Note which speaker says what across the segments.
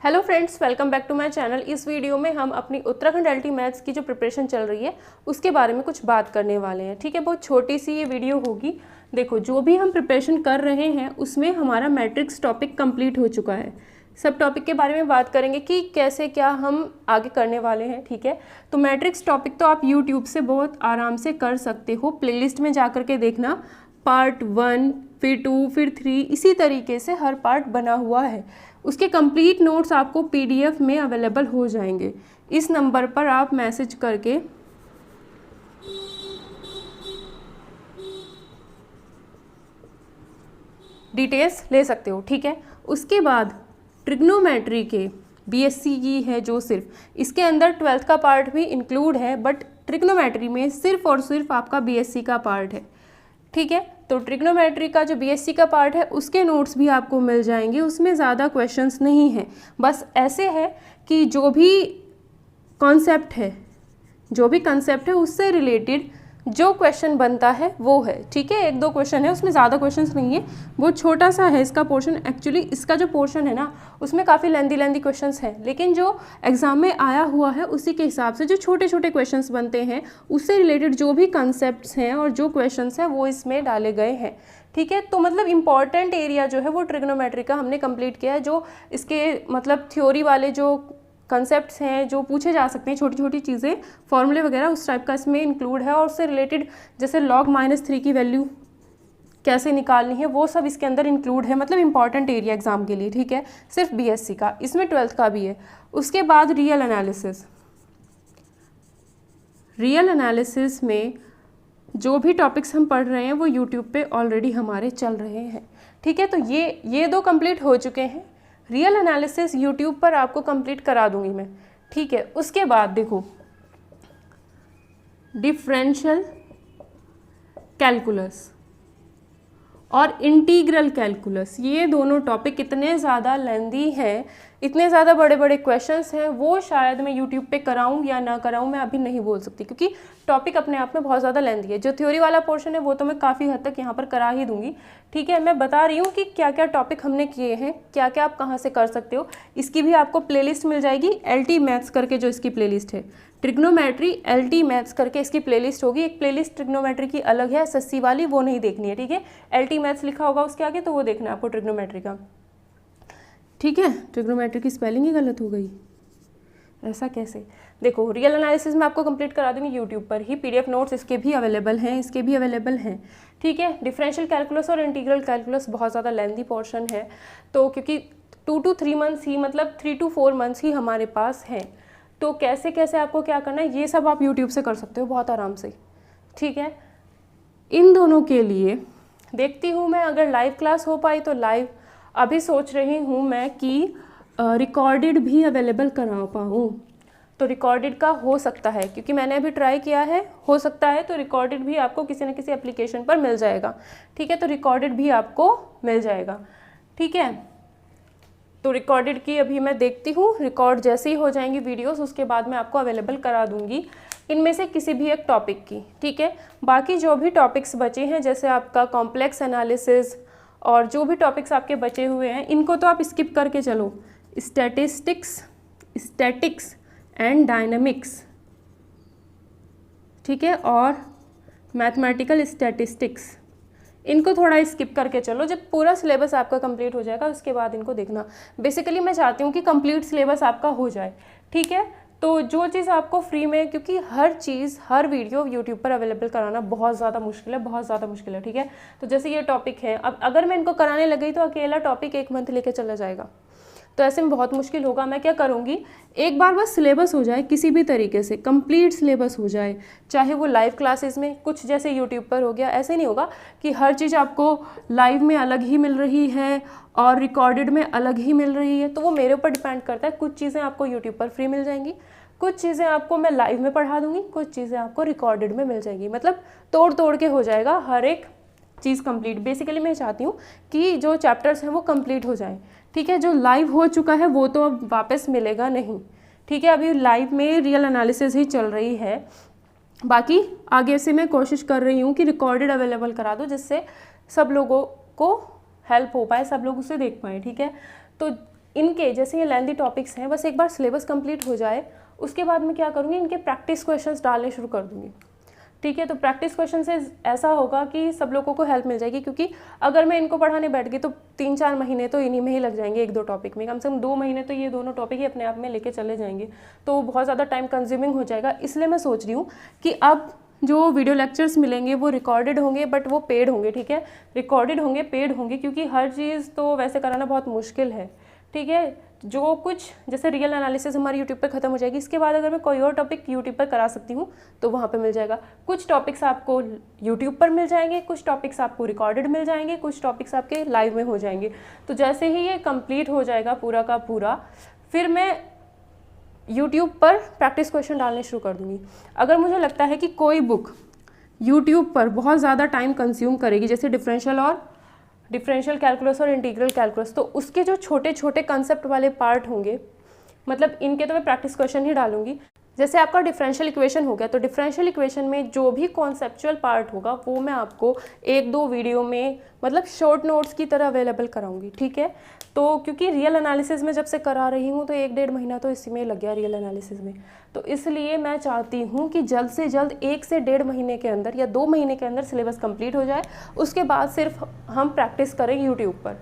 Speaker 1: Hello friends, welcome back to my channel. इस video में हम अपनी उत्तराखंड एलटी मैथ्स की जो प्रिपरेशन चल रही है उसके बारे में कुछ बात करने वाले हैं। ठीक है, बहुत छोटी सी ये वीडियो होगी। देखो, जो भी हम प्रिपरेशन कर रहे हैं उसमें हमारा मैट्रिक्स टॉपिक कंप्लीट हो चुका है। सब टॉपिक के बारे में बात करेंगे कि कैसे क्या हम आगे करने वाले हैं। ठीक है, तो मैट्रिक्स टॉपिक तो आप यूट्यूब से बहुत आराम से कर सकते हो। प्लेलिस्ट में जा कर के देखना, पार्ट 1 फिर 2 फिर 3 इसी तरीके से हर पार्ट बना हुआ है। उसके कंप्लीट नोट्स आपको पीडीएफ में अवेलेबल हो जाएंगे। इस नंबर पर आप मैसेज करके डिटेल्स ले सकते हो। ठीक है, उसके बाद ट्रिग्नोमेट्री के बीएससी की है जो सिर्फ इसके अंदर 12th का पार्ट भी इंक्लूड है, बट ट्रिग्नोमेट्री में सिर्फ और सिर्फ आपका बीएससी का पार्ट है। ठीक है, तो ट्रिग्नोमेट्री का जो बीएससी का पार्ट है उसके नोट्स भी आपको मिल जाएंगे। उसमें ज़्यादा क्वेश्चंस नहीं हैं, बस ऐसे है कि जो भी कॉन्सेप्ट है उससे रिलेटेड जो क्वेश्चन बनता है वो है। ठीक है, 1-2 क्वेश्चन है, उसमें ज़्यादा क्वेश्चंस नहीं है, बहुत छोटा सा है इसका पोर्शन। एक्चुअली इसका जो पोर्शन है ना उसमें काफ़ी लेंदी क्वेश्चंस हैं, लेकिन जो एग्जाम में आया हुआ है उसी के हिसाब से जो छोटे छोटे क्वेश्चंस बनते हैं उससे रिलेटेड जो भी कंसेप्ट्स हैं और जो क्वेश्चंस हैं वो इसमें डाले गए हैं। ठीक है, तो मतलब इंपॉर्टेंट एरिया जो है वो ट्रिग्नोमेट्री का हमने कंप्लीट किया है। जो इसके मतलब थ्योरी वाले जो कंसेप्ट्स हैं जो पूछे जा सकते हैं, छोटी छोटी चीज़ें, फॉर्मूले वगैरह, उस टाइप का इसमें इंक्लूड है। और उससे रिलेटेड जैसे log -3 की वैल्यू कैसे निकालनी है वो सब इसके अंदर इंक्लूड है। मतलब इंपॉर्टेंट एरिया एग्जाम के लिए। ठीक है, सिर्फ बीएससी का, इसमें 12th का भी है। उसके बाद रियल एनालिसिस में जो भी टॉपिक्स हम पढ़ रहे हैं वो यूट्यूब पे ऑलरेडी हमारे चल रहे हैं। ठीक है, तो ये 2 कंप्लीट हो चुके हैं। रियल एनालिसिस यूट्यूब पर आपको कंप्लीट करा दूंगी मैं। ठीक है, उसके बाद देखो, डिफरेंशियल कैलकुलस और इंटीग्रल कैलकुलस, ये दोनों टॉपिक इतने ज़्यादा लेंदी हैं, इतने ज़्यादा बड़े बड़े क्वेश्चंस हैं, वो शायद मैं यूट्यूब पे कराऊं या ना कराऊं मैं अभी नहीं बोल सकती, क्योंकि टॉपिक अपने आप में बहुत ज़्यादा लेंदी है। जो थ्योरी वाला पोर्शन है वो तो मैं काफ़ी हद तक यहाँ पर करा ही दूंगी। ठीक है, मैं बता रही हूँ कि क्या क्या टॉपिक हमने किए हैं, क्या क्या आप कहाँ से कर सकते हो। इसकी भी आपको प्लेलिस्ट मिल जाएगी, एलटी मैथ्स करके जो इसकी प्लेलिस्ट है, ट्रिग्नोमेट्री एलटी मैथ्स करके इसकी प्लेलिस्ट होगी। एक प्लेलिस्ट ट्रिग्नोमेट्री की अलग है, एसएससी वाली, वो नहीं देखनी है। ठीक है, एलटी मैथ्स लिखा होगा उसके आगे, तो वो देखना है आपको ट्रिग्नोमेट्री का। ठीक है, ट्रिग्नोमेट्री की स्पेलिंग ही गलत हो गई, ऐसा कैसे? देखो, रियल एनालिसिस में आपको कंप्लीट करा दूंगी यूट्यूब पर ही। पीडीएफ नोट्स इसके भी अवेलेबल हैं, ठीक है। डिफरेंशियल कैलकुलस और इंटीग्रल कैलकुलस बहुत ज़्यादा लेंदी पोर्शन है, तो क्योंकि 2 to 3 मंथ्स ही, मतलब 3 to 4 मंथ्स ही हमारे पास हैं, तो कैसे कैसे आपको क्या करना है ये सब आप यूट्यूब से कर सकते हो बहुत आराम से। ठीक है, इन दोनों के लिए देखती हूँ मैं, अगर लाइव क्लास हो पाई तो लाइव, अभी सोच रही हूँ मैं कि रिकॉर्डेड भी अवेलेबल करा पाऊँ, तो रिकॉर्डेड का हो सकता है, क्योंकि मैंने अभी ट्राई किया है, हो सकता है तो रिकॉर्डेड भी आपको किसी न किसी एप्लीकेशन पर मिल जाएगा। ठीक है, तो रिकॉर्डेड भी आपको मिल जाएगा। ठीक है, तो रिकॉर्डेड की अभी मैं देखती हूँ, रिकॉर्ड जैसे ही हो जाएंगी वीडियोस उसके बाद मैं आपको अवेलेबल करा दूंगी इनमें से किसी भी एक टॉपिक की। ठीक है, बाकी जो भी टॉपिक्स बचे हैं जैसे आपका कॉम्प्लेक्स एनालिसिस और जो भी टॉपिक्स आपके बचे हुए हैं इनको तो आप स्किप करके चलो। स्टैटिक्स एंड डायनामिक्स, ठीक है, और मैथमेटिकल स्टैटिस्टिक्स, इनको थोड़ा स्किप करके चलो। जब पूरा सिलेबस आपका कंप्लीट हो जाएगा उसके बाद इनको देखना। बेसिकली मैं चाहती हूँ कि कंप्लीट सिलेबस आपका हो जाए। ठीक है, तो जो चीज़ आपको फ्री में, क्योंकि हर चीज़, हर वीडियो यूट्यूब पर अवेलेबल कराना बहुत ज़्यादा मुश्किल है। ठीक है, तो जैसे ये टॉपिक है, अब अगर मैं इनको कराने लग गई तो अकेला टॉपिक 1 मंथ लेके चला जाएगा, तो ऐसे में बहुत मुश्किल होगा। मैं क्या करूँगी, एक बार बस सिलेबस हो जाए, किसी भी तरीके से कंप्लीट सिलेबस हो जाए, चाहे वो लाइव क्लासेस में कुछ जैसे यूट्यूब पर हो गया। ऐसे नहीं होगा कि हर चीज़ आपको लाइव में अलग ही मिल रही है और रिकॉर्डेड में अलग ही मिल रही है, तो वो मेरे ऊपर डिपेंड करता है। कुछ चीज़ें आपको यूट्यूब पर फ्री मिल जाएंगी, कुछ चीज़ें आपको मैं लाइव में पढ़ा दूँगी, कुछ चीज़ें आपको रिकॉर्डेड में मिल जाएंगी। मतलब तोड़ के हो जाएगा हर एक चीज़ कंप्लीट। बेसिकली मैं चाहती हूँ कि जो चैप्टर्स हैं वो कंप्लीट हो जाएं। ठीक है, जो लाइव हो चुका है वो तो अब वापस मिलेगा नहीं। ठीक है, अभी लाइव में रियल एनालिसिस ही चल रही है, बाकी आगे से मैं कोशिश कर रही हूँ कि रिकॉर्डेड अवेलेबल करा दूँ, जिससे सब लोगों को हेल्प हो पाए, सब लोग उसे देख पाएँ। ठीक है, तो इनके जैसे ये लेंथी टॉपिक्स हैं, बस एक बार सिलेबस कंप्लीट हो जाए उसके बाद मैं क्या करूँगी, इनके प्रैक्टिस क्वेश्चंस डालने शुरू कर दूँगी। ठीक है, तो प्रैक्टिस क्वेश्चन से ऐसा होगा कि सब लोगों को हेल्प मिल जाएगी, क्योंकि अगर मैं इनको पढ़ाने बैठ गई तो 3-4 महीने तो इन्हीं में ही लग जाएंगे, 1-2 टॉपिक में, कम से कम 2 महीने तो ये दोनों टॉपिक ही अपने आप में लेके चले जाएंगे, तो बहुत ज़्यादा टाइम कंज्यूमिंग हो जाएगा। इसलिए मैं सोच रही हूँ कि अब जो वीडियो लेक्चर्स मिलेंगे वो रिकॉर्डेड होंगे, बट वो पेड होंगे। ठीक है, रिकॉर्डेड होंगे, पेड होंगे, क्योंकि हर चीज़ तो वैसे कराना बहुत मुश्किल है। ठीक है, जो कुछ जैसे रियल एनालिसिस हमारी यूट्यूब पर खत्म हो जाएगी, इसके बाद अगर मैं कोई और टॉपिक यूट्यूब पर करा सकती हूँ तो वहाँ पे मिल जाएगा। कुछ टॉपिक्स आपको यूट्यूब पर मिल जाएंगे, कुछ टॉपिक्स आपको रिकॉर्डेड मिल जाएंगे, कुछ टॉपिक्स आपके लाइव में हो जाएंगे। तो जैसे ही ये कंप्लीट हो जाएगा पूरा का पूरा, फिर मैं यूट्यूब पर प्रैक्टिस क्वेश्चन डालने शुरू कर दूँगी। अगर मुझे लगता है कि कोई बुक यूट्यूब पर बहुत ज़्यादा टाइम कंज्यूम करेगी, जैसे डिफरेंशियल कैलकुलस और इंटीग्रल कैलकुलस, तो उसके जो छोटे छोटे कंसेप्ट वाले पार्ट होंगे, मतलब इनके तो मैं प्रैक्टिस क्वेश्चन ही डालूंगी। जैसे आपका डिफरेंशियल इक्वेशन हो गया, तो डिफरेंशियल इक्वेशन में जो भी कॉन्सेप्चुअल पार्ट होगा वो मैं आपको 1-2 वीडियो में, मतलब शॉर्ट नोट्स की तरह अवेलेबल कराऊंगी। ठीक है, तो क्योंकि रियल एनालिसिस में जब से करा रही हूँ तो 1-1.5 महीना तो इसी में लग गया रियल एनालिसिस में, तो इसलिए मैं चाहती हूँ कि जल्द से जल्द 1 से 1.5 महीने के अंदर या 2 महीने के अंदर सिलेबस कंप्लीट हो जाए। उसके बाद सिर्फ हम प्रैक्टिस करें यूट्यूब पर।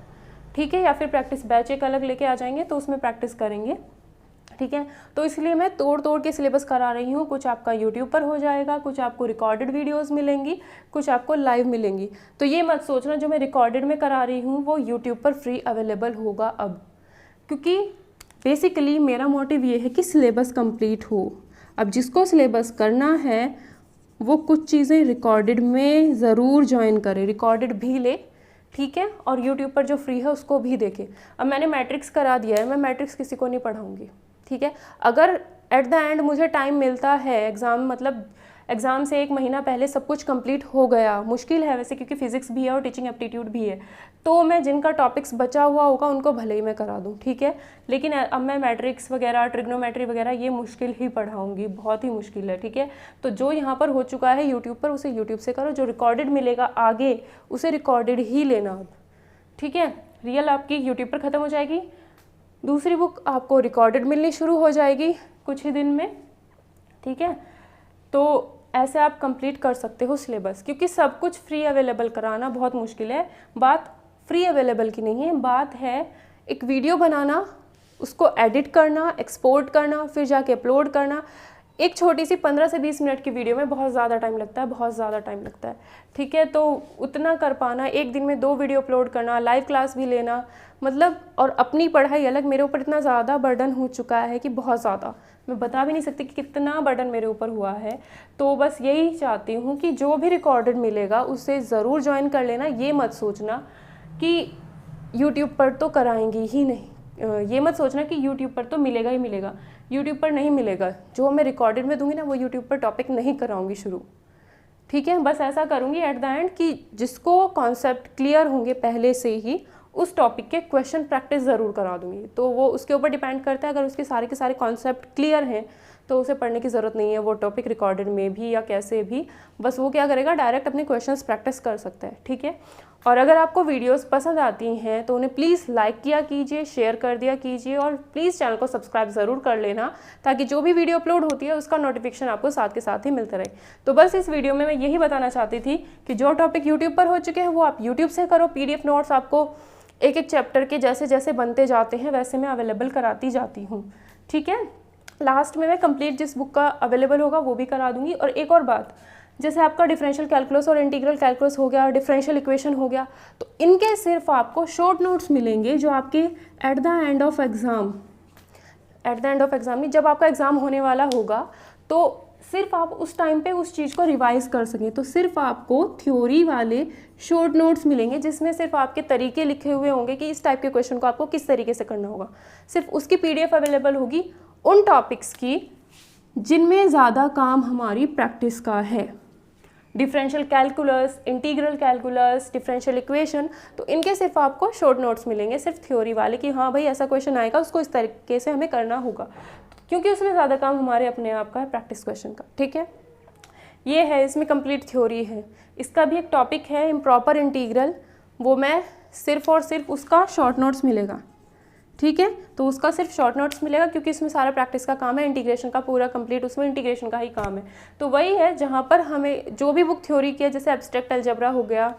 Speaker 1: ठीक है, या फिर प्रैक्टिस बैच एक अलग लेके आ जाएंगे तो उसमें प्रैक्टिस करेंगे। ठीक है, तो इसलिए मैं तोड़ के सिलेबस करा रही हूँ। कुछ आपका यूट्यूब पर हो जाएगा, कुछ आपको रिकॉर्डेड वीडियोस मिलेंगी, कुछ आपको लाइव मिलेंगी। तो ये मत सोचना जो मैं रिकॉर्डेड में करा रही हूँ वो यूट्यूब पर फ्री अवेलेबल होगा अब, क्योंकि बेसिकली मेरा मोटिव ये है कि सिलेबस कंप्लीट हो। अब जिसको सिलेबस करना है वो कुछ चीज़ें रिकॉर्डेड में ज़रूर ज्वाइन करे, रिकॉर्डेड भी ले। ठीक है, और यूट्यूब पर जो फ्री है उसको भी देखे। अब मैंने मैट्रिक्स करा दिया है, मैं मैट्रिक्स किसी को नहीं पढ़ाऊँगी। ठीक है, अगर एट द एंड मुझे टाइम मिलता है, एग्ज़ाम मतलब एग्ज़ाम से 1 महीना पहले सब कुछ कंप्लीट हो गया, मुश्किल है वैसे क्योंकि फिजिक्स भी है और टीचिंग एप्टीट्यूड भी है, तो मैं जिनका टॉपिक्स बचा हुआ होगा उनको भले ही मैं करा दूँ। ठीक है, लेकिन अब मैं मैट्रिक्स वगैरह, ट्रिग्नोमेट्री वगैरह ये मुश्किल ही पढ़ाऊँगी, बहुत ही मुश्किल है। ठीक है, तो जो यहाँ पर हो चुका है यूट्यूब पर उसे यूट्यूब से करो, जो रिकॉर्डेड मिलेगा आगे उसे रिकॉर्डेड ही लेना अब। ठीक है, रियल आपकी यूट्यूब पर ख़त्म हो जाएगी, दूसरी बुक आपको रिकॉर्डेड मिलनी शुरू हो जाएगी कुछ ही दिन में। ठीक है, तो ऐसे आप कंप्लीट कर सकते हो सिलेबस, क्योंकि सब कुछ फ्री अवेलेबल कराना बहुत मुश्किल है। बात फ्री अवेलेबल की नहीं है, बात है एक वीडियो बनाना, उसको एडिट करना, एक्सपोर्ट करना, फिर जाके अपलोड करना। एक छोटी सी 15 से 20 मिनट की वीडियो में बहुत ज़्यादा टाइम लगता है, बहुत ज़्यादा टाइम लगता है। ठीक है, तो उतना कर पाना, एक दिन में 2 वीडियो अपलोड करना, लाइव क्लास भी लेना, मतलब और अपनी पढ़ाई अलग, मेरे ऊपर इतना ज़्यादा बर्डन हो चुका है कि बहुत ज़्यादा, मैं बता भी नहीं सकती कि कितना बर्डन मेरे ऊपर हुआ है। तो बस यही चाहती हूँ कि जो भी रिकॉर्डेड मिलेगा उससे ज़रूर ज्वाइन कर लेना। ये मत सोचना कि यूट्यूब पर तो कराएंगी ही नहीं, ये मत सोचना कि यूट्यूब पर तो मिलेगा ही मिलेगा, यूट्यूब पर नहीं मिलेगा। जो मैं रिकॉर्डेड में दूंगी ना वो यूट्यूब पर टॉपिक नहीं कराऊंगी शुरू। ठीक है, बस ऐसा करूंगी एट द एंड कि जिसको कॉन्सेप्ट क्लियर होंगे पहले से ही उस टॉपिक के क्वेश्चन प्रैक्टिस ज़रूर करा दूंगी। तो वो उसके ऊपर डिपेंड करता है, अगर उसके सारे के सारे कॉन्सेप्ट क्लियर हैं तो उसे पढ़ने की ज़रूरत नहीं है वो टॉपिक रिकॉर्डेड में भी या कैसे भी, बस वो क्या करेगा डायरेक्ट अपने क्वेश्चंस प्रैक्टिस कर सकता है। ठीक है, और अगर आपको वीडियोस पसंद आती हैं तो उन्हें प्लीज़ लाइक किया कीजिए, शेयर कर दिया कीजिए, और प्लीज़ चैनल को सब्सक्राइब ज़रूर कर लेना ताकि जो भी वीडियो अपलोड होती है उसका नोटिफिकेशन आपको साथ के साथ ही मिलता रहे। तो बस इस वीडियो में मैं यही बताना चाहती थी कि जो टॉपिक यूट्यूब पर हो चुके हैं वो आप यूट्यूब से करो। PDF नोट्स आपको एक एक चैप्टर के जैसे जैसे बनते जाते हैं वैसे मैं अवेलेबल कराती जाती हूँ। ठीक है, लास्ट में मैं कंप्लीट जिस बुक का अवेलेबल होगा वो भी करा दूंगी। और एक और बात, जैसे आपका डिफरेंशियल कैलकुलस और इंटीग्रल कैलकुलस हो गया, डिफरेंशियल इक्वेशन हो गया, तो इनके सिर्फ आपको शॉर्ट नोट्स मिलेंगे जो आपके at the end of exam नहीं, जब आपका एग्ज़ाम होने वाला होगा तो सिर्फ आप उस टाइम पे उस चीज़ को रिवाइज कर सकें। तो सिर्फ आपको थ्योरी वाले शॉर्ट नोट्स मिलेंगे जिसमें सिर्फ आपके तरीके लिखे हुए होंगे कि इस टाइप के क्वेश्चन को आपको किस तरीके से करना होगा। सिर्फ उसकी PDF अवेलेबल होगी उन टॉपिक्स की जिनमें ज़्यादा काम हमारी प्रैक्टिस का है। Differential calculus, integral calculus, differential equation, तो इनके सिर्फ आपको शॉर्ट नोट्स मिलेंगे, सिर्फ थ्योरी वाले कि हाँ भाई ऐसा क्वेश्चन आएगा उसको इस तरीके से हमें करना होगा, क्योंकि उसमें ज़्यादा काम हमारे अपने आप का है प्रैक्टिस क्वेश्चन का। ठीक है, ये है, इसमें कंप्लीट थ्योरी है। इसका भी एक टॉपिक है इम्प्रॉपर इंटीग्रल, वो मैं सिर्फ और सिर्फ उसका शॉर्ट नोट्स मिलेगा। ठीक है। तो उसका सिर्फ शॉर्ट नोट्स मिलेगा क्योंकि इसमें सारा प्रैक्टिस का काम है, इंटीग्रेशन का पूरा कंप्लीट उसमें इंटीग्रेशन का ही काम है। तो वही है जहाँ पर हमें जो भी बुक थ्योरी की है, जैसे एब्स्ट्रैक्ट अलजेब्रा हो गया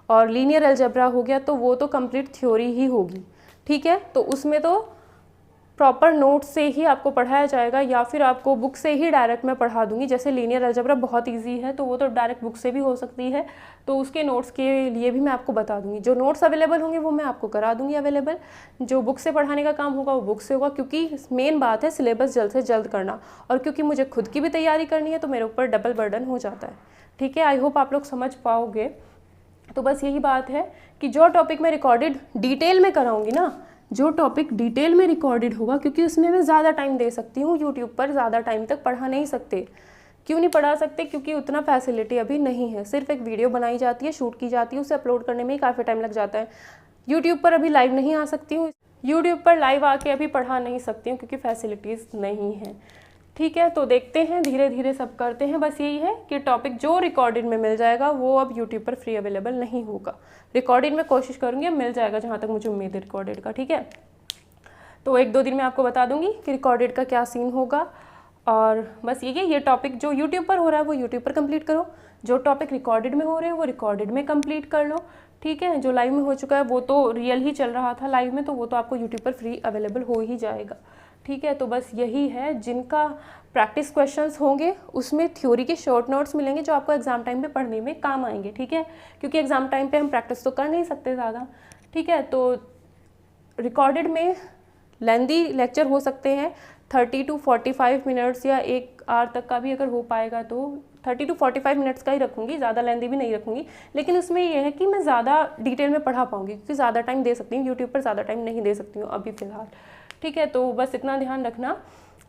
Speaker 1: और लीनियर अलजेब्रा हो गया, तो वो तो कंप्लीट थ्योरी ही होगी, ठीक है। तो उसमें तो प्रॉपर नोट से ही आपको पढ़ाया जाएगा या फिर आपको बुक से ही डायरेक्ट मैं पढ़ा दूंगी। जैसे लीनियर अलजेब्रा बहुत इजी है तो वो तो डायरेक्ट बुक से भी हो सकती है, तो उसके नोट्स के लिए भी मैं आपको बता दूंगी। जो नोट्स अवेलेबल होंगे वो मैं आपको करा दूंगी अवेलेबल। जो बुक से पढ़ाने का काम होगा वो बुक से होगा, क्योंकि मेन बात है सिलेबस जल्द से जल्द करना, और क्योंकि मुझे खुद की भी तैयारी करनी है तो मेरे ऊपर डबल बर्डन हो जाता है, ठीक है। आई होप आप लोग समझ पाओगे। तो बस यही बात है कि जो टॉपिक मैं रिकॉर्डेड डिटेल में कराऊंगी ना, जो टॉपिक डिटेल में रिकॉर्डेड होगा, क्योंकि उसमें मैं ज़्यादा टाइम दे सकती हूँ, यूट्यूब पर ज़्यादा टाइम तक पढ़ा नहीं सकते। क्यों नहीं पढ़ा सकते? क्योंकि उतना फैसिलिटी अभी नहीं है। सिर्फ एक वीडियो बनाई जाती है, शूट की जाती है, उसे अपलोड करने में ही काफ़ी टाइम लग जाता है। यूट्यूब पर अभी लाइव नहीं आ सकती हूँ, यूट्यूब पर लाइव आके अभी पढ़ा नहीं सकती हूँ क्योंकि फैसिलिटीज़ नहीं है, ठीक है। तो देखते हैं, धीरे धीरे सब करते हैं। बस यही है कि टॉपिक जो रिकॉर्डेड में मिल जाएगा वो अब यूट्यूब पर फ्री अवेलेबल नहीं होगा। रिकॉर्डेड में कोशिश करूँगी मिल जाएगा, जहाँ तक मुझे उम्मीद है रिकॉर्डेड का, ठीक है। तो 1-2 दिन में आपको बता दूंगी कि रिकॉर्डेड का क्या सीन होगा। और बस ये टॉपिक जो यूट्यूब पर हो रहा है वो यूट्यूब पर कंप्लीट करो, जो टॉपिक रिकॉर्डेड में हो रहे हैं वो रिकॉर्डेड में कंप्लीट कर लो, ठीक है। जो लाइव में हो चुका है वो तो रियल ही चल रहा था लाइव में, तो वो तो आपको यूट्यूब पर फ्री अवेलेबल हो ही जाएगा, ठीक है। तो बस यही है, जिनका प्रैक्टिस क्वेश्चंस होंगे उसमें थ्योरी के शॉर्ट नोट्स मिलेंगे जो आपको एग्जाम टाइम पे पढ़ने में काम आएंगे, ठीक है। क्योंकि एग्जाम टाइम पे हम प्रैक्टिस तो कर नहीं सकते ज़्यादा, ठीक है। तो रिकॉर्डेड में लेंदी लेक्चर हो सकते हैं, 30 to 45 मिनट्स या 1 आवर तक का भी अगर हो पाएगा तो 30 to 45 मिनट्स का ही रखूँगी, ज़्यादा लेंदी भी नहीं रखूँगी। लेकिन उसमें यह है कि मैं ज़्यादा डिटेल में पढ़ा पाऊँगी क्योंकि ज़्यादा टाइम दे सकती हूँ, यूट्यूब पर ज़्यादा टाइम नहीं दे सकती हूँ अभी फ़िलहाल, ठीक है। तो बस इतना ध्यान रखना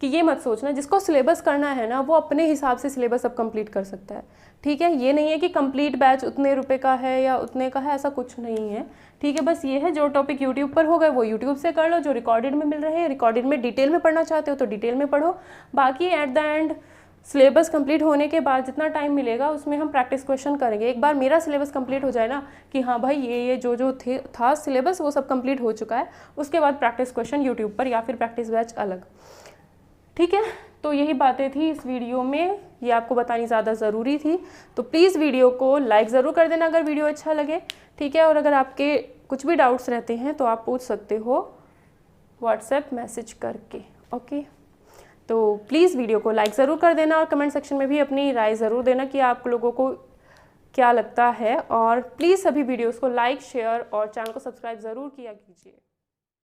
Speaker 1: कि ये मत सोचना जिसको सिलेबस करना है ना वो अपने हिसाब से सिलेबस अब कंप्लीट कर सकता है, ठीक है। ये नहीं है कि कंप्लीट बैच उतने रुपए का है या उतने का है, ऐसा कुछ नहीं है, ठीक है। बस ये है जो टॉपिक यूट्यूब पर हो गए वो यूट्यूब से कर लो, जो रिकॉर्डेड में मिल रहे हैं रिकॉर्डेड में डिटेल में पढ़ना चाहते हो तो डिटेल में पढ़ो। बाकी at the end syllabus complete होने के बाद जितना टाइम मिलेगा उसमें हम प्रैक्टिस क्वेश्चन करेंगे। एक बार मेरा सिलेबस कंप्लीट हो जाए ना कि हाँ भाई ये जो था सिलेबस वो सब कंप्लीट हो चुका है, उसके बाद प्रैक्टिस क्वेश्चन यूट्यूब पर या फिर प्रैक्टिस बैच अलग, ठीक है। तो यही बातें थी इस वीडियो में, ये आपको बतानी ज़्यादा ज़रूरी थी। तो प्लीज़ वीडियो को लाइक ज़रूर कर देना अगर वीडियो अच्छा लगे, ठीक है। और अगर आपके कुछ भी डाउट्स रहते हैं तो आप पूछ सकते हो व्हाट्सएप मैसेज करके, ओके। तो प्लीज़ वीडियो को लाइक ज़रूर कर देना और कमेंट सेक्शन में भी अपनी राय ज़रूर देना कि आप लोगों को क्या लगता है। और प्लीज़ सभी वीडियोज़ को लाइक, शेयर और चैनल को सब्सक्राइब ज़रूर किया कीजिए।